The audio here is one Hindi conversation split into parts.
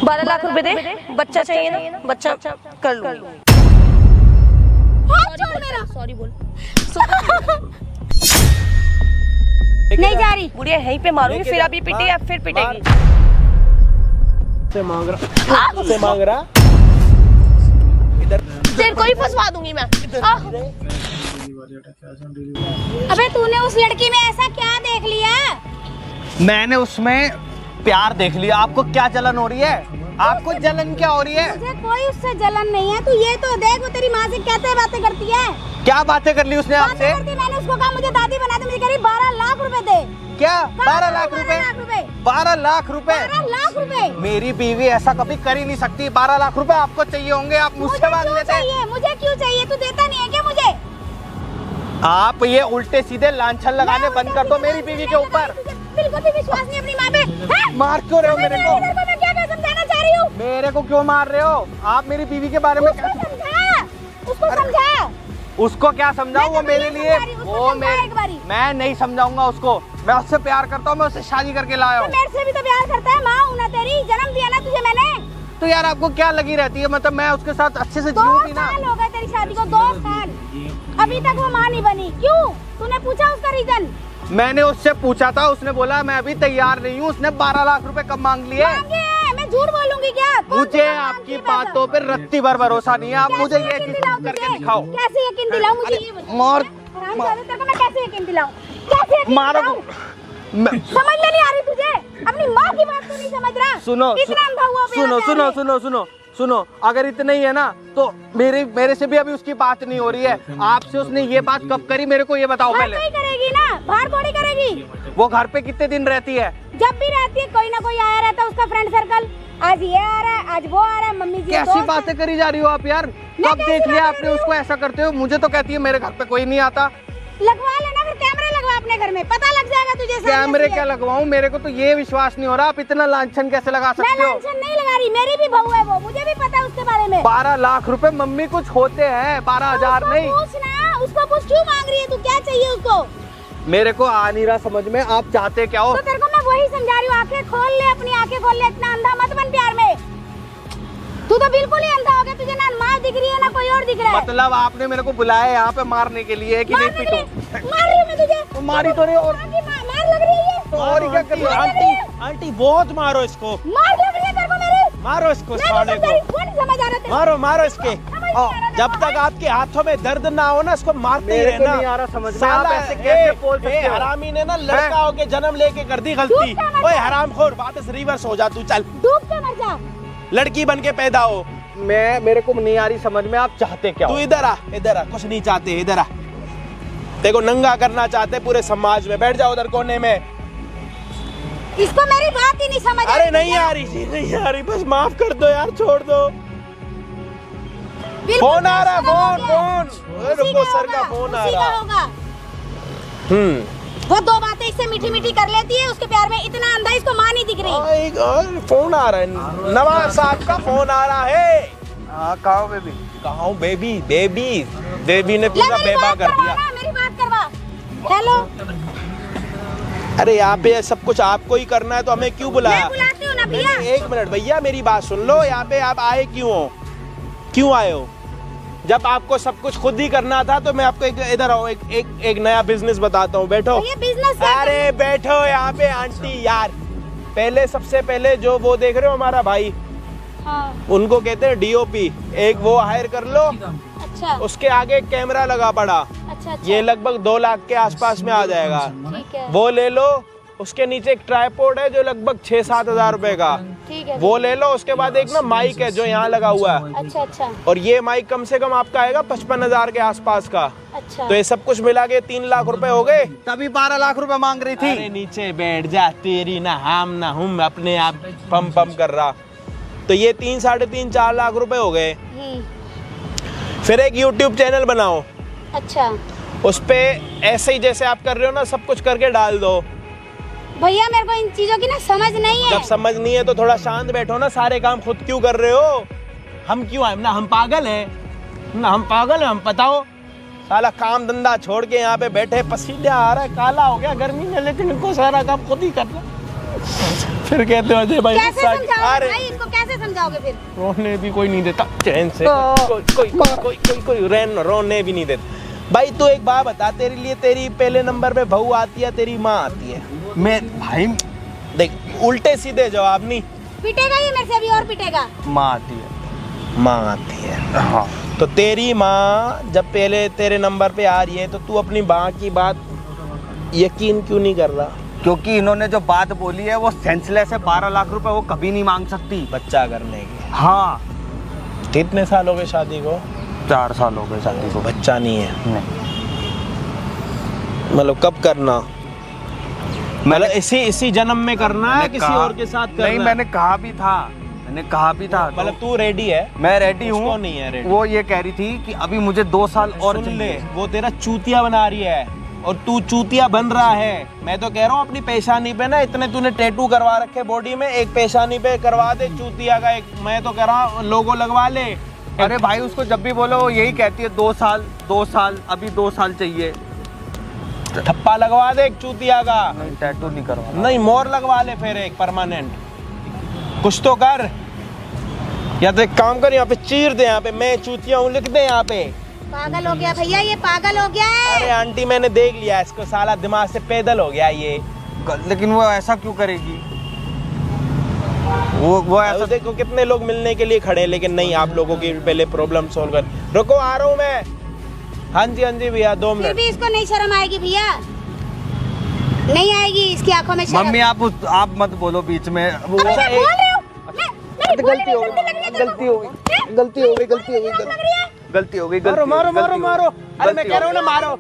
12 लाख रुपए दे, बच्चा चाहिए ना, बच्चा कर लो। छोड़ मेरा। सॉरी बोल। नहीं जा रही। बुढ़िया यहीं पे मारूंगी, फिर अभी पिटेगी, अब फिर पिटेगी। से मांग रहा इधर तेरे को ही फंसवा दूंगी मैं। अबे तूने उस लड़की में ऐसा क्या देख लिया? मैंने उसमें प्यार देख लिया। आपको क्या जलन हो रही है? आपको जलन क्या हो रही है? मुझे कोई उससे जलन नहीं है। तू ये तो देख, वो तेरी माँ से कैसे बातें करती है। क्या बातें कर ली उसने आपसे? मैंने उसको कहा मुझे दादी बना दे, मुझे कह रही 12 लाख रुपए दे। क्या 12 लाख रुपए? 12 लाख रुपए? 12 लाख रुपए। मेरी बीवी ऐसा कभी कर ही नहीं सकती। 12 लाख रुपए आपको चाहिए होंगे, आप मुझसे मांग लेते हैं। मुझे क्यों चाहिए? तू देता नहीं है क्या मुझे? आप ये उल्टे सीधे लांछन लगाने बंद कर दो मेरी बीवी के ऊपर। बिल्कुल भी विश्वास नहीं अपनी माँ पे। मार क्यों रहे हो मेरे को? मैं क्या समझाना चाह रही हूँ? मेरे को क्यों मार रहे हो आप? मेरी बीवी के बारे में क्या? उसको समझा। उसको क्या समझाऊं? वो मेरे लिए वो मैं नहीं समझाऊंगा उसको। मैं उससे प्यार करता हूँ, मैं उससे शादी करके लाया हूँ। मेरे से भी तो प्यार करता है। माँ हूँ ना तेरी, जन्म दिया ना तुझे मैंने। तो यार आपको क्या लगी रहती है? मतलब मैं उसके साथ अच्छे से जीऊंगी ना। 2 साल हो गए तेरी शादी को, 2 साल। अभी तक वो माँ नहीं बनी। क्यों? तूने पूछा उसका रीजन? मैंने उससे पूछा था, उसने बोला मैं अभी तैयार नहीं हूँ। उसने 12 लाख रुपए कब मांग लिए? मैं झूठ बोलूंगी क्या? मुझे आपकी बातों पर रत्ती भर भरोसा नहीं है। आप मुझे ये चीज करके दिखाओ। कैसे यकीन दिलाऊं? मुझे ये मार मैं कैसे यकीन दिलाऊं? कैसे यकीन मारो। दिलाऊं? समझ में नहीं आ रही तुझे? अपनी माँ की बात तो नहीं समझ रहा? सुनो इतना अंधा हुआ पे सुनो यहाँ पे सुनो आके। सुनो सुनो सुनो, अगर इतना ही है ना तो मेरे से भी अभी उसकी बात नहीं हो रही है। आपसे उसने ये बात कब करी मेरे को ये बताओ घर पहले। पे ही करेगी ना, बाहर थोड़ी करेगी। वो घर पे कितने दिन रहती है? जब भी रहती है कोई ना कोई आया रहता है उसका फ्रेंड सर्कल। आज ये आ रहा है, आज वो आ रहा है, मम्मी जी कैसी बातें करी जा रही हो आप यार? कब देख लिया आपने उसको ऐसा करते हो? मुझे तो कहती है मेरे घर पे कोई नहीं आता। लगवा लेना फिर, कैमरे लगवा अपने घर में, पता लग जाएगा तुझे। कैमरे क्या लगवाऊं? मेरे को तो ये विश्वास नहीं हो रहा आप इतना लांछन कैसे लगा मैं सकते हो? लांछन नहीं लगा रही, मेरी भी बहू है वो, मुझे भी पता है उसके बारे में। 12 लाख रुपए मम्मी कुछ होते हैं, 12,000 नहीं। पूछना उसको, पूछ क्यों मांग रही है तू? क्या चाहिए उसको? मेरे को आ नहीं रहा समझ में आप चाहते क्या हो? तो तेरे को मैं वही समझा रही हूँ, आंखें खोल ले, अपनी आंखें खोल ले, इतना अंधा मत बन प्यार में। तू तो बिल्कुल ही अंधा हो गया, तुझे ना माँ दिख रही है ना कोई और दिख रहा है। मतलब आपने मेरे को बुलाया यहाँ पे मारने के लिए कि नहीं पीटूं? मार रही हूँ मैं तुझे। तो मारी तो रही हो। मार लग रही है ये। तो और क्या कर रही हो? आंटी आंटी बहुत मारो इसको, मार लग रही है तेरे को मेरी। मारो इसको मैं साले नहीं समझ को, रही, वो नहीं समझ आ रहा तेरे को। मारो मारो इसके। समझ नहीं आ रहा जब तक आपके हाथों में दर्द ना हो ना इसको मारते ही मेरे को रहना। नहीं आ रहा समझ में, साला, आप ऐसे कैसे बोल सकते हो? हरामी ने ना लड़का होके जन्म लेके कर दी गलती। झूठ का मत ओए जा। हरामखोर, वापस रिवर्स हो जा तू, चल डूब के मर जा। लड़की बन के पैदा हो। मेरे को नहीं आ रही समझ में आप चाहते क्या हो? तू इधर आ, इधर आ, कुछ नहीं चाहते, इधर आ। देखो नंगा करना चाहते पूरे समाज में। बैठ जाओ उधर कोने में। इसको मेरी बात ही नहीं समझ आ रही। अरे नहीं आ रही जी, नहीं आ रही, बस माफ कर दो यार, छोड़ दो। बिल्कुल फोन आ रहा है, हो फोन गया। फोन। उसी रुको, का सर का होगा, फोन आ उसी का रहा। होगा। वो 2 बातें इससे मीठी मीठी कर लेती है, उसके प्यार में इतना अंधा, इसको माँ नहीं दिख रही। फोन आ रहा है, नवाज साहब का फोन आ रहा है। हाँ कहो बेबी। कहा हूँ बेबी, बेबी बेबी ने ले पूरा मेरी बेबा बात कर करवा दिया। ना, मेरी बात करवा। हेलो, अरे यहाँ पे सब कुछ आपको ही करना है तो हमें क्यों बुलाया? मैं बुलाती हूँ ना भैया। एक मिनट भैया, मेरी बात सुन लो। यहाँ पे आप आए क्यों हो? क्यों आए हो? जब आपको सब कुछ खुद ही करना था तो मैं आपको इधर आओ, एक नया बिजनेस बताता हूँ। बैठो। ये बिजनेस है। अरे बैठो यहाँ पे आंटी यार। पहले सबसे पहले जो वो देख रहे हो हमारा भाई, हाँ। उनको कहते हैं डीओपी। एक वो हायर कर लो। अच्छा उसके आगे एक कैमरा लगा पड़ा, अच्छा अच्छा। ये लगभग 2 लाख के आसपास में आ जाएगा। ठीक है वो ले लो। उसके नीचे एक ट्राइपॉड है जो लगभग 6-7 हजार रुपए का, ठीक है। वो ले लो। उसके बाद एक ना माइक है जो यहाँ लगा हुआ है, अच्छा अच्छा और ये माइक कम से कम आपका आएगा 55 हजार के आसपास का। अच्छा। तो ये सब कुछ मिला के 3 लाख रुपए हो गए। तभी 12 लाख रुपए मांग रही थी। अरे नीचे बैठ जा, तेरी ना हम ना हम, अपने आप पम पम कर रहा। तो ये 3, 3.5, 4 लाख रुपए हो गए। फिर एक YouTube चैनल बनाओ। अच्छा उस पे ऐसे ही जैसे आप कर रहे हो ना सब कुछ करके डाल दो। भैया मेरे को इन चीजों की ना समझ नहीं है। जब समझ नहीं है तो थोड़ा शांत बैठो ना। सारे काम खुद क्यों कर रहे हो? हम क्यों आए ना? हम पागल हैं ना? हम पागल हैं? हम बताओ। साला काम धंधा छोड़ के यहाँ पे बैठे, पसीना आ रहा है, काला हो गया गर्मी में, लेकिन इनको सारा काम खुद ही करना। फिर कहते हो अजय भाई कैसे समझाओ भाई, इनको कैसे कैसे समझाओगे फिर? रोने भी कोई नहीं देता चैन से, कोई रोने भी नहीं देता। भाई तू एक बात बता, तेरे लिए तेरी पहले नंबर पे बहू आती है, तेरी माँ आती है? मैं भाई देख, उल्टे सीधे जवाब नहीं। पिटेगा ये मेरे से अभी और पिटेगा। माँ आती है। माँ आती है। हाँ। तो तेरी माँ जब पहले तेरे नंबर पे आ रही है तो तू अपनी माँ की बात यकीन क्यों नहीं कर रहा? क्योंकि इन्होंने जो बात बोली है वो सेंसलेस है। 12 लाख रुपए वो कभी नहीं मांग सकती बच्चा करने की। हाँ। कितने साल हो गए शादी को? 4 साल हो गए शादी को। बच्चा नहीं है? नहीं। मतलब कब करना? मतलब इसी जन्म में करना है, किसी और के साथ करना? नहीं, मैंने कहा भी था। मतलब तू रेडी है? मैं रेडी हूँ। उसको नहीं है रेडी। वो ये कह रही थी कि अभी मुझे 2 साल और सुन ले, चाहिए। वो तेरा चूतिया बना रही है और तू चूतिया बन रहा है। मैं तो कह रहा हूँ अपनी पेशानी पे ना, इतने तूने टैटू करवा रखे बॉडी में, एक पेशानी पे करवा दे चूतिया का एक। मैं तो कह रहा हूँ लोगो लगवा ले। अरे भाई उसको जब भी बोलो वो यही कहती है 2 साल, अभी 2 साल चाहिए। ठप्पा लगवा दे एक चूतिया का। नहीं, टैटू नहीं करवा। नहीं, मोर लगवा ले फिर एक परमानेंट, कुछ तो कर। या तो एक काम कर, यहाँ पे चीर दे, यहाँ पे मैं चूतिया हूँ लिख दे यहाँ पे। पागल हो गया भैया, ये पागल हो गया है। अरे आंटी मैंने देख लिया इसको, साला दिमाग से पैदल हो गया ये। लेकिन वो ऐसा क्यों करेगी? वो ऐसा देखो कितने लोग मिलने के लिए खड़े हैं, लेकिन नहीं, आप लोगों की पहले प्रॉब्लम सॉल्व कर। रुको आ रहा हूँ मैं। हाँ जी भैया 2 फिर मिनट। भी इसको नहीं शर्म आएगी भैया, नहीं आएगी इसकी आंखों में शर्म। मम्मी आप मत बोलो बीच में। वो अबे मैं बोल रही हूँ। गलती हो गई। मारो। अरे मैं कह रहा हूँ ना मारो।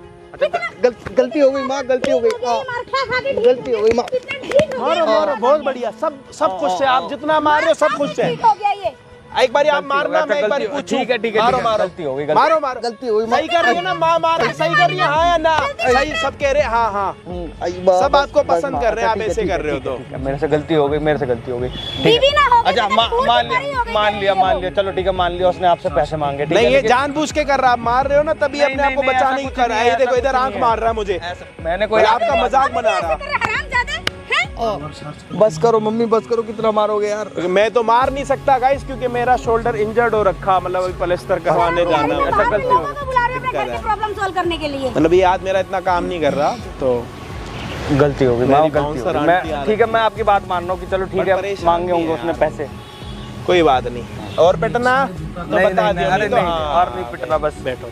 गलती हो गई माँ, गलती हो गई। गलती हो गई माँ। मारो, बहुत बढ़िया। सब खुश है, आप जितना मार रहे हो सब खुश है। हो गया ये। एक बार आप मारना, मैं एक बार पूछूं। ठीक है। मारो। गलती हो गई। मारो। गलती हो गई। सही कर रही है ना माँ? मार सही कर रही है, हाँ या ना? सही सब कह रहे हैं, हाँ। सब आपको पसंद कर रहे हैं, आप ऐसे कर रहे हो तो। मेरे से गलती हो गई। बीवी ना हो गई अच्छा तो मान लिया। चलो ठीक है, मान लिया उसने आपसे पैसे मांगे। नहीं, ये जानबूझ के कर रहा, आप मार रहे हो ना, तभी अपने आप को बचाने की कर रहा है। ये देखो इधर आंख मार रहा है मुझे। मैंने कोई आपका मजाक बना रहा। बस करो मम्मी, बस करो। कितना मारोगे यार? मैं तो मार नहीं सकता गाइस, क्योंकि मेरा शोल्डर इंजर्ड हो रखा, मतलब अभी प्लास्टर करवाने जाना है। ऐसा गलती हो गई प्रॉब्लम सॉल्व करने के लिए। मतलब ये आज मेरा इतना काम नहीं कर रहा, तो गलती हो गई। मैं ठीक है, मैं आपकी बात मान रहा हूँ कि चलो ठीक है, मांगे होंगे उसने पैसे, कोई बात नहीं। और पिटना तो बता दियो। अरे नहीं, और नहीं पिटना, बस बैठो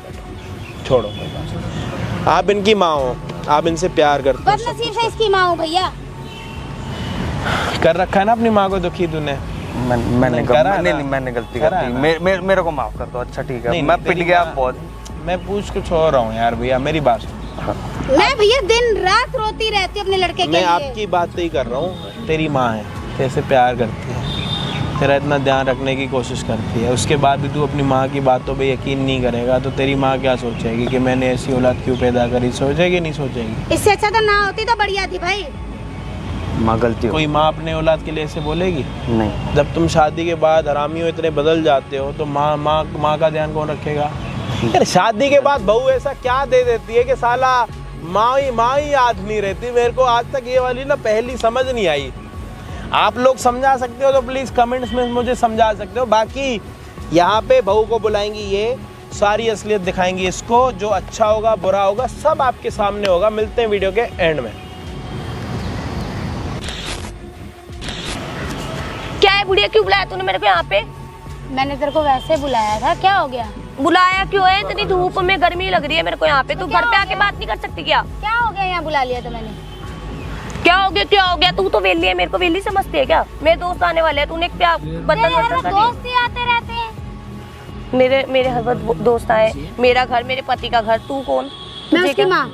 छोड़ो। आप इनकी माँ हो, आप इनसे प्यार करते हो। बदनसीब से इसकी माँ हूँ भैया। कर रखा है ना अपनी माँ को दुखी तूने? मैंने गलती कर दी। मेरे को माफ कर दो। अच्छा ठीक है, मैं पिट गया बहुत। मैं पूछ कुछ और रहा हूँ यार भैया, मेरी बात सुन। मैं भैया दिन रात रोती रहती हूँ अपने लड़के के लिए। मैं आपकी बात ही कर रहा हूँ। तेरी माँ है, कैसे प्यार करती है, तेरा इतना ध्यान रखने की कोशिश करती है, उसके बाद भी तू अपनी माँ की बातों पे यकीन नहीं करेगा, तो तेरी माँ क्या सोचेगी कि मैंने ऐसी औलाद क्यों पैदा करी? सोचेगी नहीं सोचेगी? इससे अच्छा तो ना होती तो बढ़िया थी भाई। माँ गलती हो। कोई माँ अपने औलाद के लिए ऐसे बोलेगी? नहीं। जब तुम शादी के बाद हरामियों इतने बदल जाते हो, तो माँ का ध्यान कौन रखेगा? यार शादी के बाद बहू ऐसा क्या दे देती है कि साला माँ ही याद नहीं रहती। मेरे को आज तक ये वाली ना पहली समझ नहीं आई। आप लोग समझा सकते हो तो प्लीज कमेंट्स में मुझे समझा सकते हो। बाकी यहाँ पे बहू को बुलाएंगी, ये सारी असलियत दिखाएंगी इसको, जो अच्छा होगा बुरा होगा सब आपके सामने होगा। मिलते हैं वीडियो के एंड में। क्या है बुढ़िया, क्यों बुलाया तूने मेरे को यहाँ पे? मैंने तेरे को वैसे बुलाया था, क्या हो गया? बुलाया क्यों है? इतनी धूप में गर्मी लग रही है मेरे को यहाँ पे, तू घर पे आके बात नहीं कर सकती क्या? क्या हो गया, यहाँ बुला लिया तो मैंने? क्या हो गया? तू तो वेली है, मेरे को वेली समझती है क्या? मेरे दोस्त आने वाले हैं, तूने क्या बर्तन वर्तन कर दोस्त ही आते रहते हैं। मेरे हर वक्त दोस्त आए, मेरा घर, मेरे पति का घर। तू कौन? मैं उसकी माँ।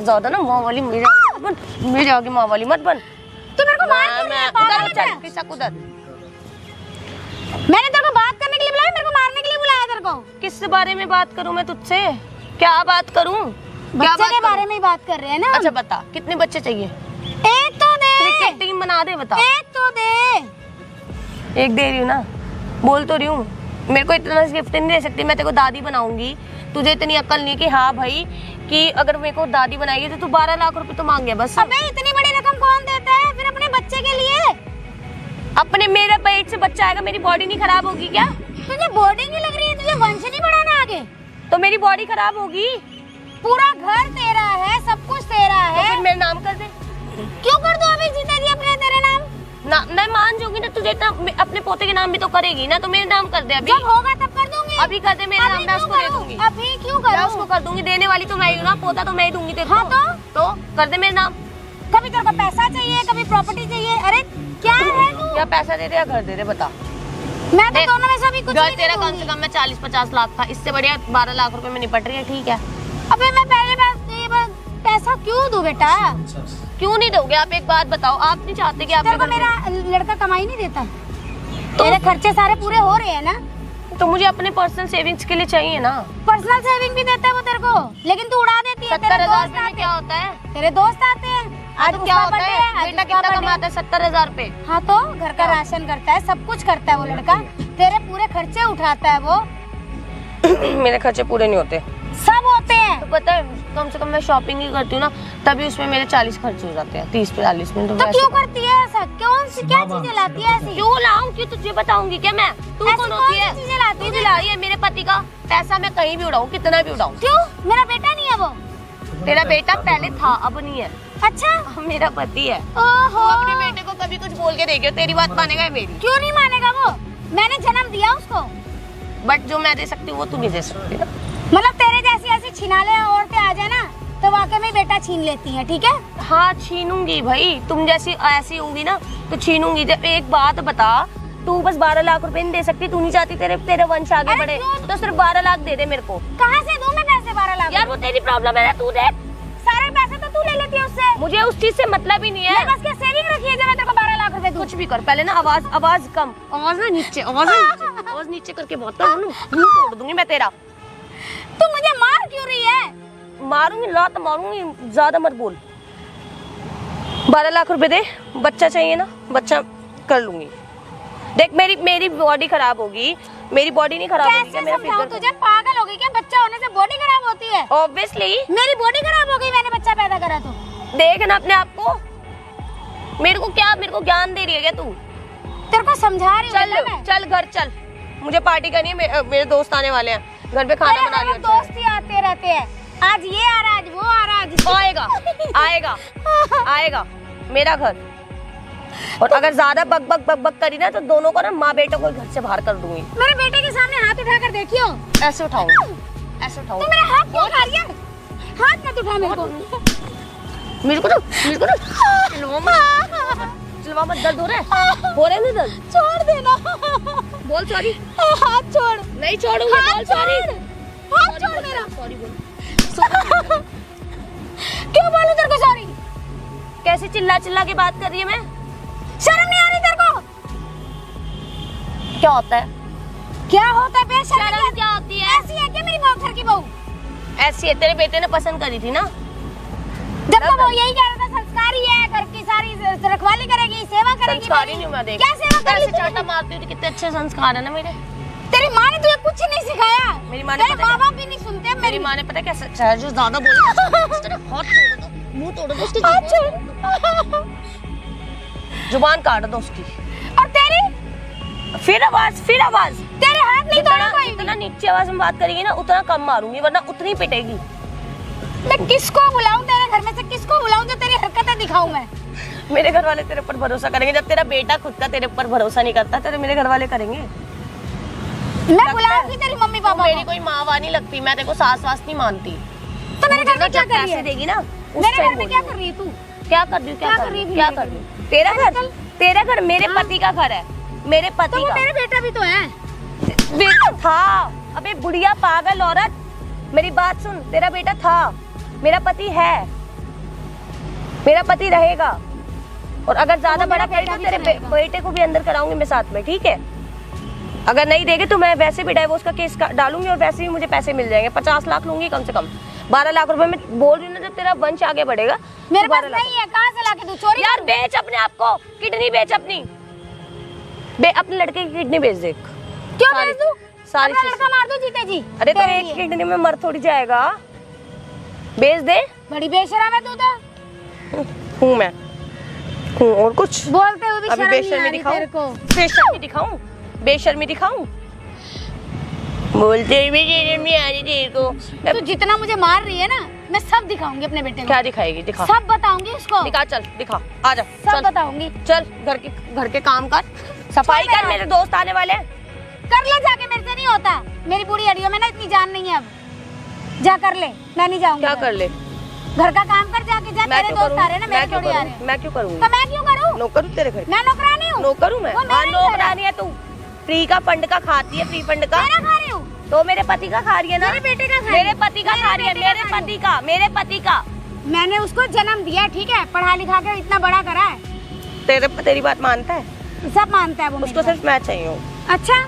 ज्यादा ना माँ वाली मेरे आगे माँ वाली मत बन। तू मेरे को मार उधर। मैंने तेरे को बात करने के लिए बुलाया, मेरे को मारने के लिए बुलाया तेरे को? किस बारे में बात करूं मैं तुझसे? क्या बात करूं? बच्चे के बारे में ही बात कर रहे हैं ना। अच्छा बता, कितने बच्चे चाहिए? एक तो दे। क्रिकेट टीम बना दे, बता। एक तो दे। एक दे रही हूँ ना, बोल तो रही हूँ। मेरे को इतना गिफ्ट नहीं दे सकती, मैं तेरे को दादी बनाऊंगी। तुझे इतनी अक्ल नहीं कि हाँ भाई कि अगर मेरे को दादी बनाएगी तो तू 12 लाख रुपए तो मांग गया बस। अबे इतनी बड़ी रकम कौन देता है फिर अपने बच्चे के लिए? अपने मेरे पेट से बच्चा आएगा, मेरी बॉडी नहीं खराब होगी क्या? तुझे बॉडी नहीं लग रही है? तुझे वंश नहीं बढ़ाना आगे? तो मेरी बॉडी खराब होगी। पूरा घर तेरा है, सब कुछ तेरा तो है। फिर मेरा नाम कर दे। क्यों कर दूं अभी जीते जी अपने तेरे नाम? ना मैं मान जाऊंगी ना, तुझे इतना अपने पोते के नाम भी तो करेगी ना, तो मेरे नाम कर दे अभी। जब होगा तब कर दूंगी। अभी कर दे मेरे नाम, मैं उसको दे दूंगी। अभी क्यों मैं करूं? उसको कर दूंगी, देने वाली तो मैं ही हूँ ना, पोता तो मैं ही दूंगी तेरे को। हाँ तो कर दे मेरे नाम। कभी तेरे को पैसा चाहिए, कभी प्रॉपर्टी चाहिए। अरे क्या है तू? या पैसा दे दे या घर दे दे, बता। मैं तो देख, दोनों में से अभी कुछ घर नहीं तेरा कम दूंगी। से कम मैं 40-50 लाख था, इससे बढ़िया 12 लाख रुपए में निपट रही है, ठीक है। अबे मैं पहले पैसा क्यों दूं बेटा? क्यों नहीं दोगे आप? एक बात बताओ, आप नहीं चाहते कि आप तेरे को मेरा लड़का कमाई नहीं देता? तेरे खर्चे सारे पूरे हो रहे हैं ना? तो मुझे अपने पर्सनल सेविंग्स के लिए चाहिए ना। पर्सनल सेविंग भी देता है वो तेरे को, लेकिन तू उड़ा देती है। 70,000 रुपए में क्या होता है? तेरे दोस्त आते हैं, आज तो क्या उसका होता birthday है? आज बेटा उसका कितना birthday। कमाता है? 70,000 रुपए। हाँ तो घर का राशन करता है, सब कुछ करता है वो लड़का। तेरे पूरे खर्चे उठाता है वो। मेरे खर्चे पूरे नहीं होते। सब होते हैं। तो पता है, कम से कम मैं शॉपिंग ही करती हूँ ना, तभी उसमें मेरे 40 खर्च हो जाते हैं, 30-40 मिनट। तो क्यों करती है ऐसा? कौन सी क्या चीजें लाती है ऐसी? क्यों लाऊं? क्यों तुझे बताऊंगी क्या मैं? तू ऐसी कौन कौन होती सी है? चीजें लाती है? तू दिलाई है मेरे पति का पैसा, मैं कहीं भी उड़ाऊं, कितना भी उड़ाऊं। क्यों? मेरा बेटा नहीं है वो? तेरा बेटा पहले था, अब नहीं है। अच्छा, अब मेरा पति है। ओहो। तू अपने बेटे को कभी कुछ बोल के देखियो, तेरी बात मानेगा या मेरी? क्यों नहीं मानेगा वो? मैंने जन्म दिया उसको। बट जो मैं दे सकती हूँ वो तू नहीं दे सकती ना। मतलब तेरे जैसी ऐसी छिनाले औरतें आ जाए ना, तो वाकई में बेटा छीन लेती हैं, ठीक है? हाँ छीनूंगी भाई, तुम जैसी ऐसी होंगी ना तो छीनूंगी। जब एक बात बता, तू बस 12 लाख रुपए नहीं दे सकती? तू नहीं चाहती तेरे वंश आगे अरे बढ़े? क्यों? तो सिर्फ 12 लाख दे दे मेरे को। कहाँ से दूं मैं पैसे 12 लाख? यार वो तेरी प्रॉब्लम है ना, तू दे। सारे पैसे तो तू ले लेती है उससे। मुझे उस चीज से मतलब ही नहीं है। मेरे पास क्या सेविंग रखी है जब मैं तेरे को 12 लाख रुपए दूं? कुछ भी कर, पहले ना आवाज कम, आवाज ना नीचे, आवाज नीचे करके बहुत मुंह तोड़ दूंगी मैं तेरा। तू मुझे मार क्यों रही है? मारूंगी, लात मारूंगी, ज्यादा मत बोल। 12 लाख रुपए दे, बच्चा चाहिए ना, बच्चा कर लूंगी। देख मेरी बॉडी खराब होगी, मेरी बॉडी नहीं खराब होगी क्या? कैसे मेरा समझाऊं फिगर तुझे? पागल हो गई क्या? बच्चा होने से बॉडी खराब होती है? ऑब्वियसली। मेरी बॉडी खराब हो गई, मैंने बच्चा पैदा करा तो। देख ना अपने आप को। मेरे को ज्ञान दे रही है क्या तू? तेरे को समझा रही हूँ चल बेटा मैं। चल घर चल, मुझे पार्टी करनी है, मेरे दोस्त आने वाले हैं, घर पे खाना बना अरे लियो। हम दोस्त ही आते रहते हैं, आज ये आ रहा, आज वो आ रहा, आज आएगा आएगा आएगा मेरा घर। और अगर ज्यादा बक करी ना तो दोनों को ना, माँ बेटे को घर से बाहर कर दूंगी। मेरे बेटे के सामने हाथ उठाकर देखियो। ऐसे उठाऊंगी, ऐसे तू उठाऊंगी। मेरा हाथ क्यों उठा रही है? हाथ मत उठा मेरे को। मेरे को ना चिल्वा मत, दर्द हो रहा है? हो रहा है ना दर्द? छोड़ देना। बोल सॉरी। हाथ छोड़। नहीं छोड़ूंगी, बोल सॉरी। हाथ छोड़ मेरा। सॉरी बोल। क्यों बोलूं तेरे को सॉरी? कैसे चिल्ला के बात कर रही है मैं? शर्म नहीं आ रही तेरे को? क्या होता है? क्या होता है? बेशर्म शर्म क्या होती है? ऐसी है क्या मेरी बहू, घर की बहू? ऐसी है, तेरे बेटे ने पसंद करी थी ना। जब तो वो यही कह रहा था संस्कारी है, घर की सारी रखवाली करेगी, सेवा करेगी। संस्कारी नहीं मैं देख। क्या सेवा करी? चाटा मारती हूँ, कितने अच्छे संस्कार है ना मेरे। तेरी माँ ने तुझे कुछ नहीं सिखाया। मेरी माँ ने तेरे पता माँ बाप भी नहीं सुनते। मेरी माँ ने पता कैसे जो ज्यादा बोले हाथ तोड़ दो, मुंह तोड़ दो उसकी, हाथ छोड़। जुबान काट दो उसकी। और तेरी फिर आवाज तेरे हाथ नहीं तोड़ा कोई। जितना नीचे आवाज में बात करेगी ना उतना कम मारूंगी, वरना उतनी पिटेगी। मैं किसको बुलाऊं तेरे घर में से? किसको बुलाऊं जो तेरी हरकतें दिखाऊं मैं? मेरे घर वाले तेरे ऊपर भरोसा करेंगे? जब तेरा बेटा खुद का तेरे ऊपर भरोसा नहीं करता, तेरे मेरे घर वाले करेंगे? मैं बुलाऊंगी तेरी मम्मी पापा मेरी को। कोई माँ वाँ नहीं लगती, मैं तेरे को सास वास नहीं मानती। तो मेरे घर में क्या जब कर रही पैसे है? देगी ना उस मेरे टाइम घर में क्या कर रही है तू? क्या कर रही हूँ? क्या कर रही है? क्या कर रही हूँ? तेरा घर मेरे पति का घर है, मेरे तो पति वो का मेरा बेटा भी तो है। बेटा था। अबे बुढ़िया पागल औरत, मेरी बात सुन, तेरा बेटा था, मेरा पति है, मेरा पति रहेगा। और अगर ज्यादा बड़ा करेगा तो तेरे बेटे को भी अंदर कराऊंगी मैं साथ में, ठीक है? अगर नहीं देगे तो मैं वैसे भी डाइवोर्स का केस डालूंगी और वैसे भी मुझे पैसे मिल जाएंगे। 50 लाख लूंगी कम से कम। 12 लाख रुपए में बोल रही हूँ ना, जब तेरा वंश आगे बढ़ेगा। मेरे पास 12 लाख नहीं है, कहाँ से लाके दूं? चोरी यार बेच अपने आप को, किडनी बेच अपनी, अपने लड़के की किडनी बेच दे। क्यों बेच दूं? सारी अपना चीज़। लड़का मार दूं जीते जी? अरे तो तेरे एक लिए। किडनी में मर थोड़ी जाएगा, बेच दे। बड़ी बेशरम है तू तो। हूँ मैं, और कुछ बोलते हुए भी अभी शर्म नहीं बेशर्मी आ रही दिखाऊं? तेरे को। बेशर्मी दिखाऊं? बेशर्मी दिखाऊं? बोलते हुए शर्म नहीं आ रही तेरे को। तू जितना मुझे मार रही है ना, मैं सब दिखाऊंगी अपने बेटे को। क्या दिखाएगी? दिखा। सब बताऊंगी उसको। दिखा, चल दिखा, आ जा। सब बताऊंगी। चल घर के काम कर, सफाई कर, मेरे दोस्त आने वाले हैं। कर ले जाके, मेरे से नहीं होता। मेरी बूढ़ी हड्डियों में ना इतनी जान नहीं है अब। जा कर ले, मैं नहीं जाऊंगी। क्या कर ले? घर का काम कर जाके। जा, तेरे दोस्त आ रहे हैं ना, मेरे थोड़ी आ रहे हैं। मैं क्यों करूंगी? तो मैं क्यों करूं? नौकर हूं तेरे घर? मैं नौकरानी हूं। नौकर हूं मैं? वो मेरा हाँ, ही घर है। नौकरानी है तू। फ्री का फंड का खाती है, फ्री फंड का। मेरा खा रही हूं। तो मेरे पति का खा रही है ना? मेरे बेटे का खा रही मेरे है। पति का खा रही है, मेरे मेरे बेटे का पति का, मेरे पति का। मैंने उसको जन्म दिया, ठीक है, पढ़ा लिखा के इतना बड़ा करा है। तेरी बात मानता है? सब मानता है वो। उसको सिर्फ मैं चाहिए हूँ। अच्छा,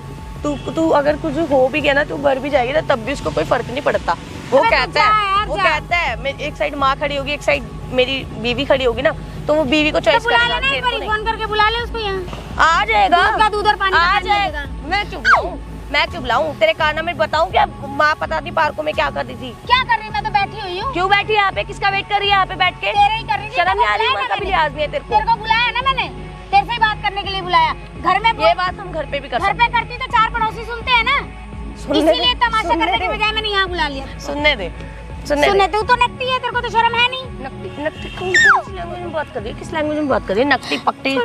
तू अगर कुछ हो भी गया ना, तू घर भी जाएगी ना, तब भी उसको कोई फर्क नहीं पड़ता। वो अबे तू कहता जा है, यार, वो जा। कहता है, मैं एक साइड माँ खड़ी होगी, एक साइड मेरी बीवी खड़ी होगी ना, तो वो बीवी को तो चॉइस बुला करेगा, लेना, एक तेरे बार को नहीं। फोन करके बुला ले उसको यहाँ। आ जाएगा। दूध का दूध और पानी का आ पानी जाएगा। देगा। मैं क्यों बुलाऊं? मैं क्यों बुलाऊं? तेरे कान में बताऊं क्या? माँ पता नहीं पार्कों में क्या कर रही थी। क्या कर रही? मैं तो बैठी हुई हूँ। क्यों बैठी है यहाँ पे? किसका वेट कर रही है यहाँ पे बैठ के? तेरे ही कर रही थी। शर्म नहीं आ रही? बुलाया उम्र का ना भी मैंने। लिहाज नहीं है तेरे तेरे को? को बुलाया ना मैंने, तेरे से ही बात करने के लिए बुलाया। घर में ये बात हम घर पे भी कर घर सकते पे करती तो चार पड़ोसी सुनते हैं ना, सुनने दे, इसीलिए तमाशा सुनने करने दे। के बजाय मैंने यहाँ बुला लिया। हैं। सुनने दे। सुनने तू तो नकटी है, तेरे को तो शर्म है नहीं। नकटी कौन सी लैंग्वेज में बात कर रही है? किस लैंग्वेज में बात कर रही है? नकटी पकटी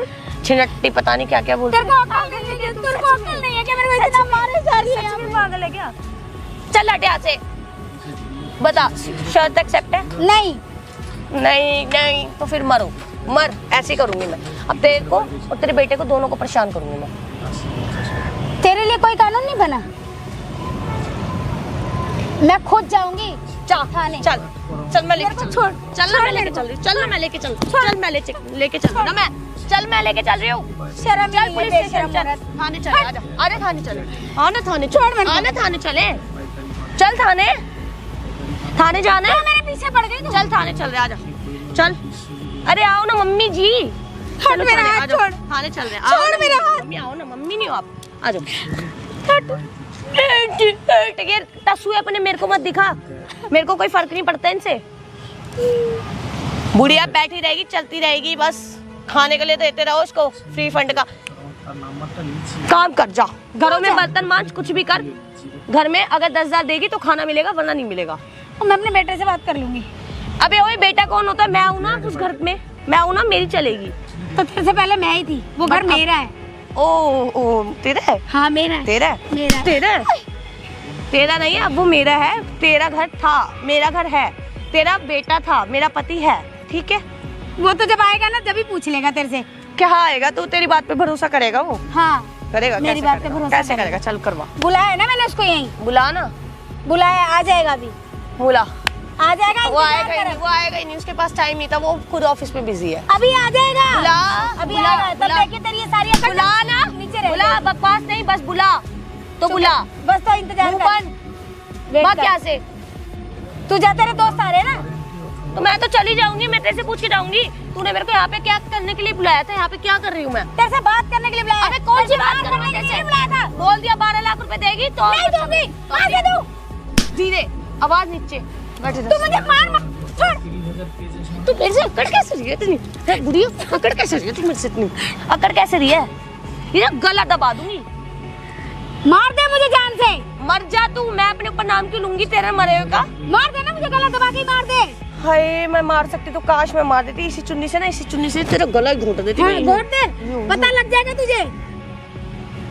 छिनट्टी पता नहीं क्या क्या बोलती तेरे को अकल नहीं है, तेरे को अकल नहीं है कि मेरे को इतना मारे जा रही है। सच में पागल है क्या? चल हट यहाँ से। बता, शर्त एक्सेप्ट है? नहीं, नहीं नहीं तो फिर मरो, मर। ऐसे करूंगी मैं अब तेरे को और तेरे बेटे को, दोनों को परेशान करूंगी मैं। तेरे लिए कोई कानून नहीं बना? मैं खुद जाऊंगी थाने। चल चल, मैं लेके चल। छोड़, चल ना, मैं लेके चल रही हूँ। चल ना, मैं लेके चल। चल मैं लेके चल रही हूँ ना, मैं। चल मैं लेके चल रही हूँ। शर्म चल नहीं है, पुलिस स्टेशन बेशरम चल। औरत। थाने चले, आजा आजा थाने चले। आना थाने छोड़ मेरे को। आना थाने चले। चल थाने, थाने जाना है। मेरे पीछे पड़ गई तू। चल थाने चल रहे, आजा चल। अरे आओ ना मम्मी जी। चलो मेरा थाने, हाथ आ जाओ। छोड़। थाने चल रहे हैं। छोड़ आओ ना मेरा हाथ। मम्मी, आओ ना मम्मी, नहीं हो आप? आ जाओ। ये टसू है अपने, मेरे को मत दिखा। मेरे को कोई फर्क नहीं पड़ता इनसे। बुढ़िया बैठी रहेगी, चलती रहेगी, बस खाने के लिए देते रहो उसको फ्री फंड का। काम कर जा, घरों में बर्तन मांज, कुछ भी कर। घर में अगर 10,000 देगी तो खाना मिलेगा, वरना नहीं मिलेगा। मैं अपने बेटे से बात कर लूंगी। अबे ओए, बेटा कौन होता है? मैं हूं ना उस घर में, मैं हूं ना, मेरी चलेगी। तो तेरे से पहले मैं ही थी, वो घर बट अब- मेरा है। ओ तेरा है? हाँ मेरा है। तेरा है? मेरा। तेरा है? तेरा नहीं है, अब वो मेरा है। तेरा घर था, मेरा घर है। तेरा बेटा था, मेरा पति है, ठीक है? वो तो जब आएगा ना, जब ही पूछ लेगा तेरे से। क्या आएगा? तू तेरी बात पे भरोसा करेगा वो? हाँ करेगा? मेरी कैसे बात पे करेगा? भरोसा कैसे करेगा। करेगा? चल करवा। बुलाया ना मैंने उसको यहीं, बुला ना, बुलाया, आ जाएगा अभी, बुला। आ जाएगा। वो इंतजार आएगा ही कर। नहीं, वो आएगा ही नहीं, उसके पास टाइम नहीं था, वो खुद ऑफिस में बिजी है। अभी आ जाएगा। बुला, अभी बुला, आएगा। तब बुला। देखिए तेरी ये सारी अकल बुला ना, नीचे रह बुला, जाएगी। बकवास नहीं, बस बुला तो बुला। बस तो इंतजार मुंह कर। बंद, वेट बात कर। क्या से? तू जा, तेरे दोस्त आ रहे हैं ना। तो मैं तो चली जाऊंगी, मैं तेरे से पूछ के जाऊंगी। तूने मेरे को यहाँ पे क्या करने के लिए बुलाया था? यहाँ पे क्या कर रही हूँ मैं? तेरे से बात करने के लिए बुलाया। अबे कौन सी तेरे से बात करने के के लिए लिए बुलाया था। बोल दिया 12 लाख रुपए देगी तो नहीं दूंगी, आगे दू। धीरे, आवाज नीचे, बैठ जा। तू मुझे मार छोड़। तू मेरे से अकड़ कैसे रही है इतनी? है बुढ़िया, अकड़ कैसे रही है तू मेरे से इतनी? अकड़ कैसे रही है? ये ना गला दबा दूंगी। मार दे मुझे जान से। मर जा तू, मैं अपने ऊपर नाम क्यों लूंगी तेरे मरे हुए का? मार दे ना मुझे, गला दबा के मार दे। हाय, मैं मार सकती तो काश मैं मार देती। इसी चुन्नी से ना, इसी चुन्नी से तेरा गला घोट देती। हाँ, मैं। घोट दे, पता लग जाएगा तुझे।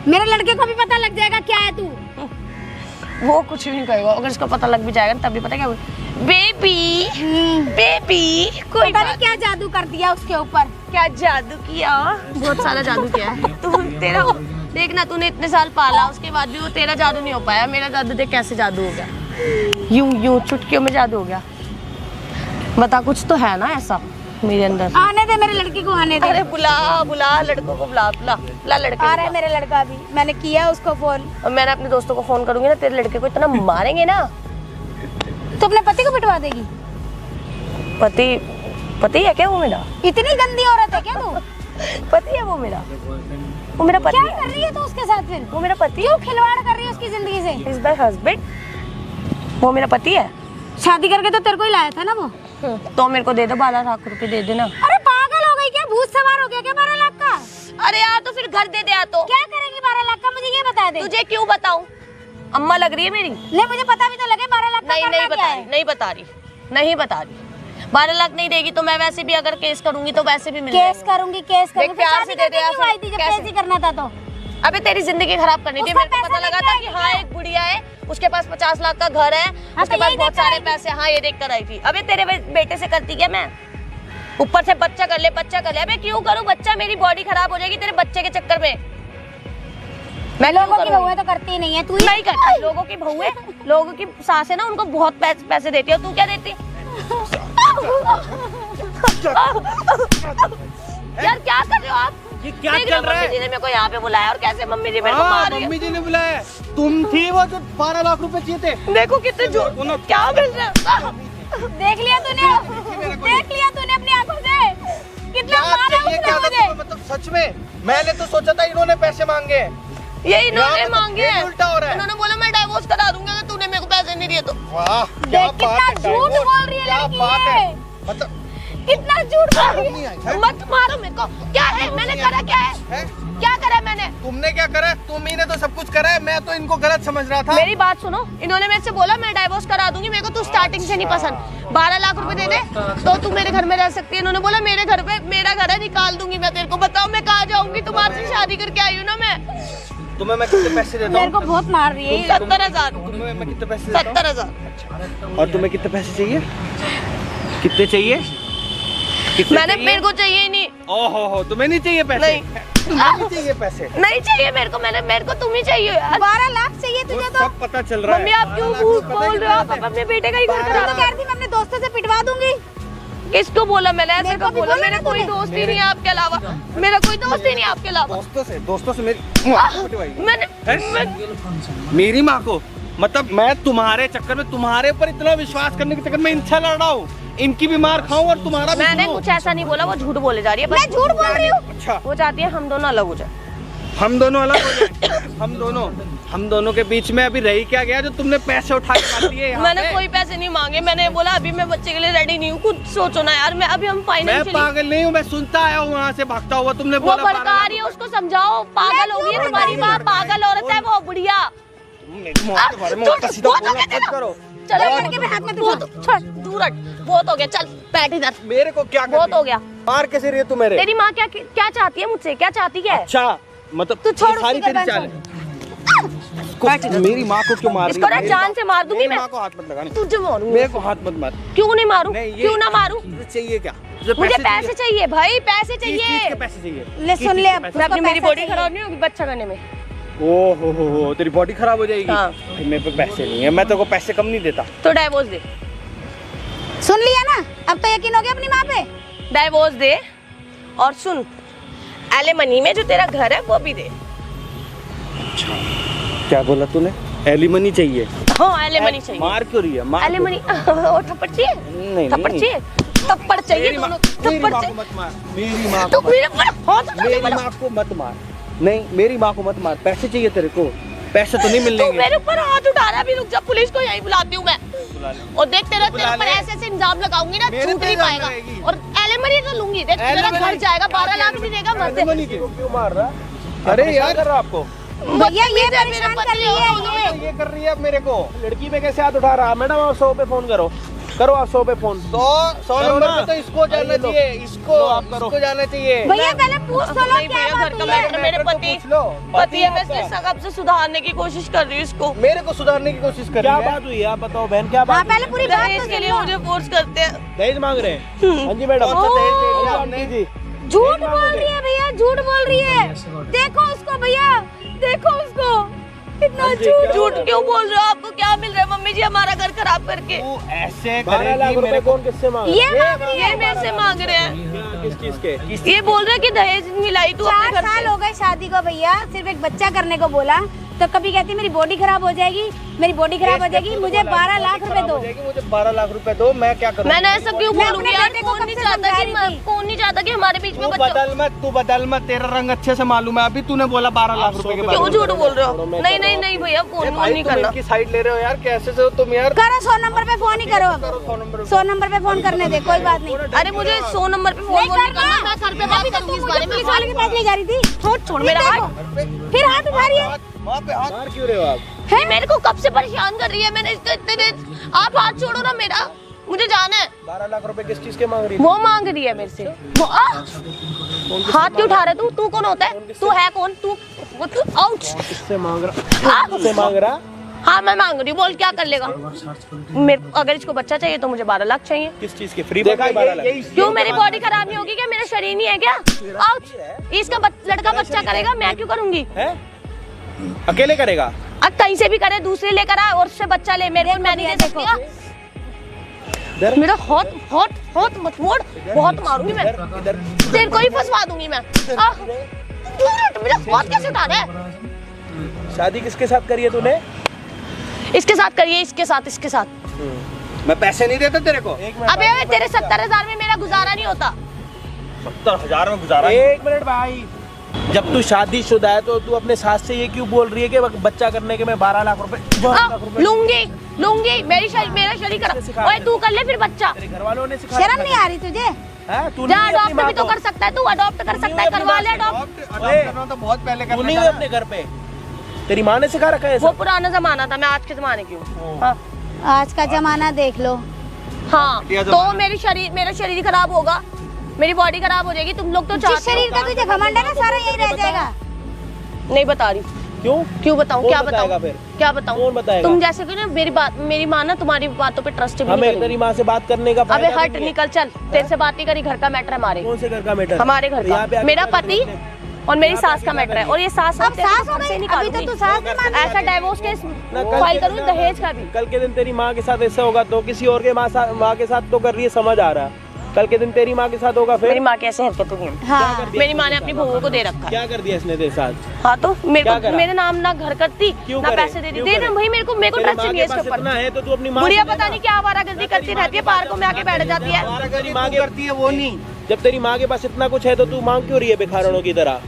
मेरे लड़के को भी पता लग जाएगा क्या है तू। वो कुछ भी नहीं कहेगा, अगर इसको पता लग भी जाएगा ना, तभी पता क्या होगा? बेबी, बेबी, कोई पता नहीं क्या जादू कर दिया उसके ऊपर। क्या जादू किया? बहुत सारा जादू किया है। तू तेरा देखना, तूने इतने साल पाला, उसके बाद भी वो तेरा जादू नहीं हो पाया। मेरा जादू देख कैसे जादू हो गया। यूं यूं चुटकियों में जादू हो गया। बता, कुछ तो है ना ऐसा मेरे अंदर? आने दे मेरे लड़के को, आने दे। अरे बुला बुला, लड़कों को बुला, बुला बुला लड़के आ रहा है मेरा लड़का भी, मैंने किया उसको फोन। और मैंने अपने दोस्तों को फोन करूंगी ना, तेरे लड़के को इतना मारेंगे ना। तो अपने पति को पिटवा देगी? पति है क्या वो मेरा? इतनी गंदी औरत है क्या तू? पति है वो मेरा, वो मेरा पति क्या है। कर रही है तू उसके साथ फिर? वो मेरा पति क्यों खिलवाड़ कर रही है उसकी जिंदगी से? इज माय हस्बैंड, वो मेरा पति है। शादी करके तो तेरे को ही लाया था ना वो। तो मेरे को दे दो 12 लाख रुपए दे देना। अरे पागल हो गई क्या? भूत सवार हो गया क्या 12 लाख का? अरे यार तो फिर घर दे दे या तो। क्या करेंगी 12 लाख का, मुझे ये बता दे। तुझे क्यों बताऊं? अम्मा लग रही है मेरी। नहीं मुझे पता भी तो लगे 12 लाख का नहीं करना नहीं क्या बता है? रही, नहीं बता रही, नहीं बता रही। 12 लाख नहीं देगी तो मैं वैसे भी अगर केस करूंगी तो वैसे भी मिल केस जाएगा। करूंगी, केस करूंगी। देख, प्यार से दे दे या क्यों आई थी जब कैसे? केस ही करना था तो? अबे तेरी जिंदगी खराब करनी थी। उसका मेरे को पता पैसा लगा देख था कर कि आई हाँ थी। एक बुढ़िया है, उसके पास 50 लाख का घर है, उसके तो पास यही बहुत देख कर सारे आई थी। पैसे। हाँ ये देख कर आई थी। अबे तेरे बेटे से करती क्या मैं? ऊपर से बच्चा कर ले, बच्चा कर ले। अबे क्यों करूँ बच्चा? मेरी बॉडी खराब हो जाएगी तेरे बच्चे के चक्कर में। मैं लोगों की करूंगी? बहू है तो करती ही नहीं है, तू ही नहीं करती। लोगों की बहू है, लोगों की सास है ना, उनको बहुत पैसे देती है। तू क्या देती? यार क्या कर रहे हो आप? ये क्या देख चल रहे हो, रहा है? मम्मी जी ने मेरे को यहाँ पे बुलाया और कैसे मम्मी जी मेरे को मार रही है। मम्मी जी ने बुलाया। तुम थी वो जो 12 लाख रुपए चाहिए थे। देखो कितने झूठ, क्या मिल रहा है? देख लिया तूने, देख लिया तूने अपनी आंखों से कितना क्या मारा चाहिए, उसने क्या था मुझे। तुम्हें? मतलब सच में मैंने तो सोचा था इन्होंने पैसे मांगे हैं। ये इन्होंने यहाँ पे तो मांगे हैं। उल्टा हो रहा है। इन्होंने बोला मैं डाइवोर्स करा दूंगा अगर तूने मेरे को पैसे नहीं दिए तो। वाह देख कितना झूठ बोल रही है क्या लड़की बात ये। है। मतलब कितना झूठ बोल रही नहीं है। आई है? मत मारो मेरे को। क्या है मैंने करा? क्या है? है? क्या करा है मैंने? तुमने क्या करा? तुम ही ने तो सब कुछ करा है। मैं तो इनको गलत समझ रहा था। मेरी बात सुनो, इन्होंने मेरे से बोला मैं डाइवोर्स करा दूंगी, मेरे को तू स्टार्टिंग से नहीं पसंद। 12 लाख रुपए दे दे तो तू मेरे घर में रह सकती है। इन्होंने बोला मेरे घर पे, मेरा घर है, निकाल दूंगी मैं तेरे को। बताओ मैं कहाँ जाऊंगी? तुम्हारे से शादी करके आई हूँ ना मैं। तुम्हें मैं कितने पैसे देता मेरे को हूँ? बहुत मार रही है ये। 70,000। तुम्हें मैं कितने पैसे देता 70,000 हूँ? और तुम्हें कितने पैसे चाहिए? कितने चाहिए? कितने मैंने, चाहिए? मेरे को चाहिए ही नहीं। ओहो हो, तुम्हें नहीं चाहिए पैसे? नहीं। तुम्हें नहीं चाहिए पैसे? नहीं चाहिए मेरे को। मेरे को तुम ही चाहिए यार। 12 लाख चाहिए वो तुझे तो? सब पता चल रहा है। मम्मी आप क्यों 12 लाख रुपए बोल रहे हो? आप अपने बेटे का ही घर तू तो खराब कह रही थी मैं अपने दोस्तों से पिटवा दूंगी। किसको बोला मैंने? ऐसे मेरे को कब भी बोला? बोला मेरा ना कोई तूने। दोस्त ही नहीं है आपके अलावा। मेरा कोई दोस्त ही नहीं है आपके अलावा। दोस्तों से मेरी माँ को पिटवाई। मेरी माँ को? मतलब मैं तुम्हारे चक्कर में, तुम्हारे ऊपर इतना विश्वास करने के चक्कर में इनसे लड़ रहा हूँ। इनकी भी मार खाऊं और तुम्हारा भी मैंने सुनूं। कुछ ऐसा नहीं बोला, वो झूठ बोले जा रही है। मैं झूठ बोल रही हूँ? अच्छा वो चाहती है हम दोनों अलग हो जाए। हम दोनों अलग हो जाए। हम दोनों के बीच में अभी रही क्या गया जो तुमने पैसे उठा के मार दिए यहाँ मैंने पे? कोई पैसे नहीं मांगे। मैंने बोला अभी मैं बच्चे के लिए रेडी नहीं हूँ। खुद सोचो ना यार, मैं अभी हम मैं फाइनेंशियली। पागल नहीं हूँ, मैं सुनता आया हूँ वहाँ से भागता हुआ। तुमने वो बोला भड़का रही है, उसको समझाओ। पागल हो गई है तुम्हारी माँ, पागल औरत है वो बुढ़िया। मेरी माँ के बारे में उल्टा सीधा बोलना बंद करो। चलो लड़के पे हाथ मत उठा। बहुत- छोड़, दूर हट। बहुत हो गया, चल बैठ इधर। मेरे को क्या बहुत हो गया। मार कैसे रही है तू मेरे? तेरी माँ क्या क्या चाहती है मुझसे? क्या चाहती है? अच्छा मतलब तू छोड़ ये सारी उसकी तेरी गर्दन चाल है। मेरी माँ को क्यों मार रही इसको ना है? जान से मार दूंगी मेरी मैं। माँ को हाथ मत लगाना। तुझे मारूंगी। मेरे को हाथ मत मार। क्यों नहीं मारूं? नहीं, ये- क्यों ना मारूं? तुझे चाहिए क्या? तुझे मुझे पैसे चाहिए भाई, पैसे किस चीज के चाहिए। पैसे चाहिए? ले सुन ले अब। मैं अपनी उसको मेरी पैसा बॉडी चाहिए। खराब नहीं होगी बच्चा करने में। ओ हो तेरी बॉडी खराब हो जाएगी। हाँ। भाई, मेरे पे पैसे नहीं है, मैं तेरे को पैसे कम नहीं देता। तो डाइवोर्स दे। सुन लिया ना? अब तो यकीन हो गया अपनी माँ पे? डाइवोर्स दे और सुन, एलिमनी में जो तेरा घर है वो भी दे। क्या बोला तूने? एलिमनी चाहिए? हाँ एलिमनी चाहिए। मार क्यों रही है? मार क्यों? एलिमनी और थप्पड़ चाहिए? नहीं, थप्पड़ नहीं। चाहिए? थप्पड़ चाहिए मेरी माँ दोनों। मेरी थप्पड़ माँ को चाहिए। मत मार। मेरी माँ तो को मत मेरे ऊपर हाथ उठा के मेरी बोला। माँ को मत मार। नहीं, मेरी माँ को मत मार। पैसे चाहिए तेरे को? पैसे तो नहीं तू मिलेंगे। मेरे ऊपर हाथ उठा रहा है। अभी रुक जा, पुलिस को यहीं बुलाती हूँ मैं। बुला ले। और देख तेरे बुला ऊपर ले। ऐसे ऐसे इंजाम लगाऊंगी ना, मेरे छूट पे नहीं इल्जाम पाएगा। लगाएगी। और एलिमनी तो लूंगी। देख तेरा घर एलिमनी- जाएगा, 12 लाख नहीं देगा मर दे। एलिमनी क्यों मार रहा? अरे यार कर रहा आपको भैया ये परेशान कर रही है ये। ये कर रही है अब मेरे को। लड़की पे कैसे हाथ उठा रहा? मैडम आप 100 पे फोन करो आप 100 पे फोन। 100 करो नंबर ना। पे तो इसको जाना लो। चाहिए। इसको लो, आप करो। इसको जाना चाहिए। भैया पहले पूछ तो लो नहीं क्या भैया, बात घर का हुई है? मैटर मेरे मैटर तो पति पूछ लो। पति है। मैं आपका। इसलिए कब से सुधारने की कोशिश कर रही हूँ इसको। मेरे को सुधारने की कोशिश कर क्या रही है। बात हुई है? आप बताओ बहन, क्या हाँ बात? पहले पूरी बात दहेज तो के सुन लिए लो। मुझे फोर्स करते हैं। दहेज मांग रहे हैं? हाँ जी मैडम। कौन सा दहेज दे दिया हाँ आपने? जी। झूठ बोल रही है भैया, झूठ बोल रही है। देखो उसको भैया, देखो उसको कितना हाँ जी, झूठ। क्या झूठ क्यों बोल रहे हो? आपको क्या मिल रहा है मम्मी जी हमारा घर खराब करके? तू ऐसे 12 लाख करेगी रुपए मेरे को। कौन किससे मांग ये रहा है? मांग रही ये है। मेरे से मांग रहे हैं। किस चीज के? ये बोल रहे हैं कि दहेज मिलाई तू अपने 4 घर साल से। हो गए शादी को भैया, सिर्फ एक बच्चा करने को बोला। तो कभी कहती मेरी बॉडी खराब हो जाएगी, मेरी बॉडी खराब हो जाएगी, मुझे 12 लाख रुपए दो। मुझे 12 लाख रुपए दो, मैं क्या करूँ? मैंने ऐसा क्यों मैं बोलूंगी अपने यार? बेटे को कौन कब नहीं से चाहता समझा कि रही थी? कौन नहीं चाहता कि हमारे बीच में तू बच्चा। बदल मत, तेरा रंग अच्छे से मालूम है। अभी तूने बोला 12 लाख रुपए के बारे क्यों में। झूठ बोल रहे हो? नहीं नहीं नहीं भैया, फोन नहीं तुम करना। इनकी साइड ले रहे हो यार, कैसे से हो तुम यार? करो 100 नंबर पे फोन ही करो अब। 100 नंबर पे फोन करने दे, कोई बात नहीं। अरे मुझे 100 नंबर पे फोन नहीं करना, मैं घर पे बात करूंगी इस बारे में। पुलिस वाले के पास ले जा रही थी। छोड़ मेरा हाथ। फिर हाथ उठा रही है। वहाँ पे हाथ मार क्यों रहे हो आप? है मेरे को कब से परेशान कर रही है। मैंने इसको इतने देर, आप हाथ छोड़ो ना मेरा, मुझे जाना है। 12 लाख रुपए किस चीज के मांग रही है? वो मांग रही है मेरे से। वो हाथ क्यों उठा रहे? तू कौन होता है? तू है कौन? तू आउच। किससे मांग रहा? किससे मांग रहा? हाँ मैं मांग रही हूँ, बोल क्या कर लेगा? मेरे अगर इसको बच्चा चाहिए तो मुझे 12 लाख चाहिए। किस चीज के? फ्री देखा, में 12 लाख? क्यों मेरी बॉडी खराब नहीं होगी क्या? मेरा शरीर नहीं है क्या? आउच। इसका लड़का बच्चा करेगा, मैं क्यों करूंगी? है? अकेले करेगा? अब कहीं से भी करे, दूसरे लेकर आए और उससे बच्चा ले। मेरे को मैं नहीं दे सकती क्या? मेरा हाथ मत मोड़, बहुत मारूंगी मैं तेरे को ही फंसवा दूंगी मैं। मेरा हाथ कैसे उठा रहा है? शादी किसके साथ करी है तूने? इसके साथ करिए, इसके साथ। मैं पैसे नहीं देता तेरे को। अबे तेरे 70,000 में मेरा गुजारा नहीं होता। 70,000 में गुजारा? एक मिनट भाई, जब तू शादीशुदा है तो तू अपने सास से ये क्यों बोल रही है कि बच्चा करने के मैं 12 लाख रुपए लूंगी मेरा शरीर करा। ओए तू कर ले फिर बच्चा। तेरे घर वालों ने सिखाया? शर्म नहीं आ रही तुझे? जा अडॉप्ट भी तो कर सकता है तू, अडॉप्ट कर सकता है, करवा ले अडॉप्ट। करना तो बहुत पहले तू करना नहीं है अपने घर पे? तेरी माँ ने सिखा रखा है वो सब? पुराना जमाना था, मैं आज के जमाने की हूँ। हाँ आज का जमाना देख लो। हाँ, तो मेरा शरीर खराब होगा, मेरी बॉडी खराब हो जाएगी। तुम लोग तो जिस चाहते शरीर का तुझे घमंड है ना, सारा यही रह जाएगा। हो। नहीं बता रही। क्यों बताऊं? कौन क्या बताएगा बताऊं? फिर? क्या बताऊं? कौन बताएगा? तुम जैसे कि ना मेरी माँ ना तुम्हारी बातों पे ट्रस्ट भी नहीं हमें करेगी। तेरी माँ से बात करने का अबे फायदा हट, नहीं है। निकल चल। तेरे से बात नहीं करी, घर का मैटर है हमारे। कौन से घर का मैटर? हमारे घर यहाँ पे का, आके मेरा क्या पति करने? और मेरी सास का मैटर है। और ये सास अब सास हो गई, अभी तो तू सास नहीं मानती। ऐसा डाइवोर्स केस ना कल फाइल के करूँ, दिन दहेज का भी। कल के दिन तेरी माँ के साथ ऐसा होगा तो किसी और के माँ के साथ तो कर रही है, समझ आ रहा है। कल के दिन तेरी माँ के साथ होगा मेरी फिर? माँ की ऐसे हरकत हुई है। हाँ, मेरी माँ ने अपनी बहू को दे रखा है। क्या कर दिया इसने तेरे साथ? हाँ तो क्या करा? मेरे नाम ना घर करती क्यों ना करे? पैसे देती। क्यों दे करे? दे भाई, मेरे को तेरी ट्रस्ट माँ नहीं के है इसके पास ऊपर। इतना है तो तू अपनी माँ बुढ़िया से ले पता ना। नहीं क्या आवारागर्दी करती रहती है, पार्कों में आके बैठ जाती है। तेरी माँ करती है वो नहीं। जब तेरी माँ के पास इतना कुछ है तो तू मांग क्यों रही है भिखारनों की तरह?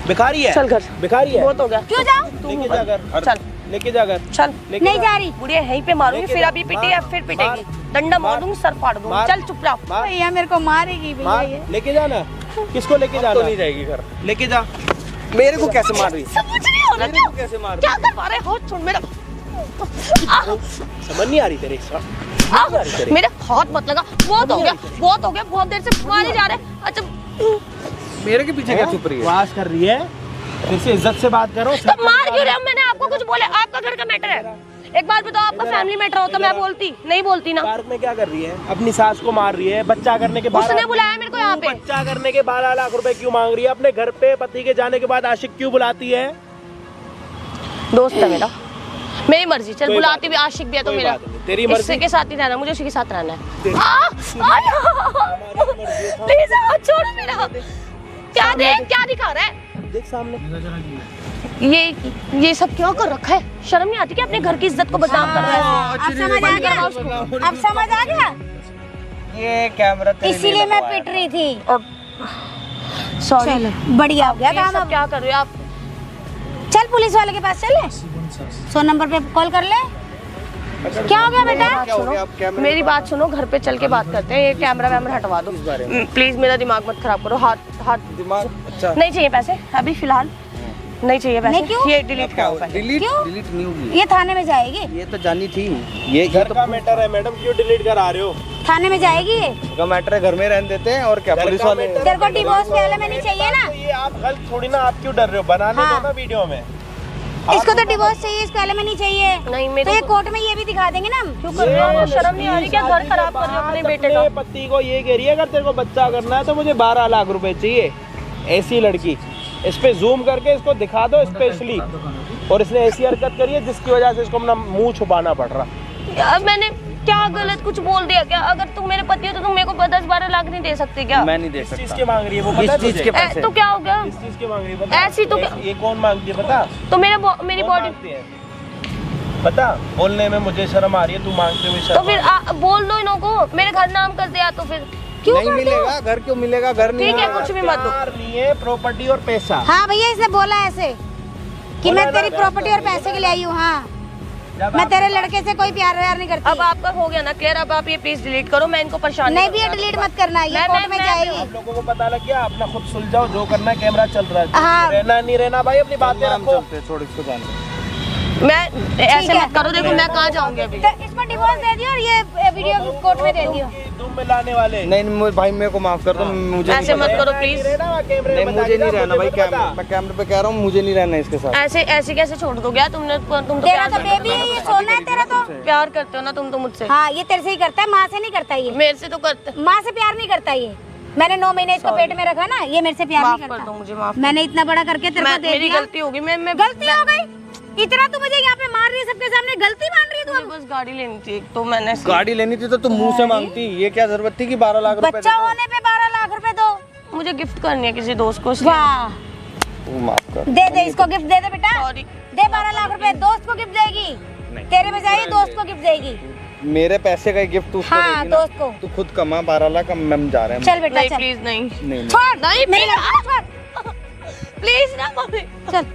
भिखारी है? चल घर। भिखारी है? बहुत हो गया। क्यों जाऊँ? लेके जा घर। चल लेके जा घर। चल। लेके नहीं जा। जा रही। बुढ़िया यहीं पे मारूंगी, लेके फिर जा। अभी पिटी है, फिर पिटेगी। डंडा मार दूंगी, सर फाड़ दूंगी। मार। चल चुप रहो। मार। भैया मेरे को मारेगी भैया मार। ये। लेके जाना। किसको लेके जाना? तो नहीं जाएगी घर। लेके जा। मेरे को कैसे मार रही? समझ नहीं हो रहा मेरे को कैसे मार क्या कर पा रहे हो? छोड़ मेरा। समझ नहीं आ रही तेरे साथ? मेरे हाथ मत लगा। बहुत हो गया, बहुत देर से मारे जा रहे हैं। अच्छा मेरे के पीछे क्या छुप रही है? वास कर रही है? फिर से इज्जत से बात करो। तो मार क्यों रहे हो? मैंने आपको कुछ बोला? आपका घर का मैटर है। एक बार बताओ, आपका फैमिली मैटर होता मैं बोलती नहीं बोलती ना। पार्क में क्या कर रही है? अपनी सास को मार रही है। बच्चा करने के बाद उसने बुलाया मेरे को यहाँ पे। बच्चा करने के 12 लाख रुपए क्यों मांग रही है? अपने घर पे पति के जाने के बाद आशिक क्यों बुलाती है? दोस्त है मेरा, मेरी मर्जी। चल कोई बुलाती बात भी, आशिक भी है तो कोई मेरा। बात नहीं, तेरी मर्जी। इसी के साथ ही रहना, मुझे उसी के साथ रहना तेरी- है। प्लीज हाथ छोड़ो मेरा। क्या दिखा रहा है? देख सामने। ये सब क्या कर रखा है? शर्म नहीं आती कि अपने घर की इज्जत को बदनाम कर रहा है? अब समझ आ गया? अब समझ आ गया? ये कैमरा तेरे लिए इसीलिए मैं लगवाया पिट रही थी। अब सॉरी। चलो बढ़िया हो गया ये काम। सब अब क्या कर रहे हो आप? चल पुलिस वाले के पास चले, 100 नंबर पे कॉल कर ले। क्या हो गया बेटा? क्या हो गया? आप कैमरे मेरी बात सुनो, घर पे चल के बात करते हैं। ये कैमरा वैमरा हटवा दो प्लीज, मेरा दिमाग मत खराब करो। हाथ दिमाग अच्छा नहीं चाहिए पैसे अभी फिलहाल, नहीं चाहिए पैसे। नहीं, क्यों? ये डिलीट क्या करो हुआ? पहले। डिलीट क्यों? डिलीट नहीं होगी। ये थाने में जाएगी, ये तो जानी थी। ये घर का मैटर है मैडम, क्यों डिलीट करा रहे हो? थाने में जाएगी ये। का मैटर है, घर में रहने देते हैं और क्या घर पुलिस का वाले। मैटर- तेरे को डिवोर्स पहले में नहीं चाहिए ना? तो ये आप गलत थोड़ी ना, आप क्यों डर रहे हो? बनाने हाँ। दो ना वीडियो में। इसको तो डिवोर्स चाहिए, इस पहले में नहीं चाहिए। नहीं तो मेरे ये को कोर्ट में ये भी दिखा देंगे ना हम। क्यों कर रहे हो? आपको शर्म नहीं आ रही क्या? घर खराब कर रहे हो अपने बेटे का। अपने पति को ये कह रही है अगर तेरे को बच्चा करना है तो मुझे 12 लाख रुपए चाहिए। ऐसी लड़की, इस पे जूम करके इसको दिखा दो स्पेशली। और इसने ऐसी हरकत करी है जिसकी वजह से इसको अपना मुंह छुपाना पड़ रहा। अब मैंने क्या गलत कुछ बोल दिया क्या? अगर तुम मेरे पति हो तो तुम मेरे को 10-12 लाख नहीं दे सकते क्या? मैं नहीं दे किस चीज सकता। के मांग रही है वो पता है किस चीज तुझे? के पैसे? तो क्या हो गया? किस चीज के मांग रही है पता? ऐसी तो क्या- ये कौन मांगती है पता? तो मेरी कौन बॉडी मांगती है? पता बोलने में मुझे शर्म आ रही है, तू मांगते हुए तो शर्म फिर बोल दो इन्हों को, मेरे घर नाम कर दिया तो फिर क्यों नहीं कर दो? मिलेगा, घर क्यों मिलेगा? घर नहीं ठीक है, मिलेगा। कुछ भी मत दो। प्यार नहीं है, प्रॉपर्टी और पैसा। हाँ भैया इसने बोला ऐसे कि बोला मैं ना, तेरी प्रॉपर्टी और पैसे के लिए आई हूँ। हाँ जब मैं आप- तेरे लड़के से कोई प्यार व्यार नहीं करती। अब आपका हो गया ना क्लियर, अब आप ये प्लीज डिलीट करो, मैं इनको परेशान नहीं भैया डिलीट मत करना, ये कोर्ट में जाएगी। आप लोगों को पता लग गया, अपना खुद सुलझाओ, जो करना है, कैमरा चल रहा है। हाँ। रहना नहीं रहना भाई, अपनी बातें हम रखो। चलते हैं, छोड़ इसको जाने दो। मैं ऐसे है। मत करो, देखो मैं कहाँ जाऊंगी अभी। तो इसको डिवोर्स दे दियो और ये वीडियो कोर्ट में दे दियो। तुम मिलाने वाले नहीं भाई मेरे को माफ कर दो, मुझे ऐसे नहीं मत पता। करो प्लीज, नहीं मुझे नहीं रहना भाई, मैं कैमरे पे कह रहा हूँ, मुझे नहीं रहना इसके साथ। ऐसे ऐसे कैसे छोड़ दो क्या? तुम तो तेरा प्यार तो बेबी है, ये सोना है तेरा तो। प्यार करते हो ना तुम तो मुझसे। हाँ ये तेरे से ही करता है, माँ से नहीं करता ये। मेरे से तो करते। माँ से प्यार नहीं करता ये। मैंने 9 महीने इसको पेट में रखा ना, ये मेरे से प्यार माफ नहीं कर दो करता। मुझे, माफ। मैंने इतना बड़ा करके तेरे को दे मेरी दिया। गलती होगी, मैं गलती हो गई? इतना तू मुझे यहाँ पे मार रही है सबके सामने, गलती मान रही है तू? मुझे बस गाड़ी लेनी थी एक, तो मैंने गाड़ी लेनी थी तो तुम मुंह से मांगती, ये क्या जरूरत थी कि 12 लाख रुपए बच्चा होने पे 12 लाख रुपए दो। मुझे गिफ्ट करनी है किसी दोस्त को, इसलिए। वाह, तू माफ कर। दे दे इसको गिफ्ट दे दे बेटा। सॉरी। दे 12 लाख रुपए, दोस्त को गिफ्ट देगी। तेरे बजाय दोस्त को गिफ्ट देगी। मेरे पैसे का गिफ्ट तू उसको हाँ, देगी ना। दोस्त को। तू खुद कमा 12 लाख, हम जा रहे हैं। चल बेटा नहीं चल। प्लीज नहीं, नहीं छोड़ नहीं, मेरी please। लड़की को छोड़। प्लीज ना मम्मी। चल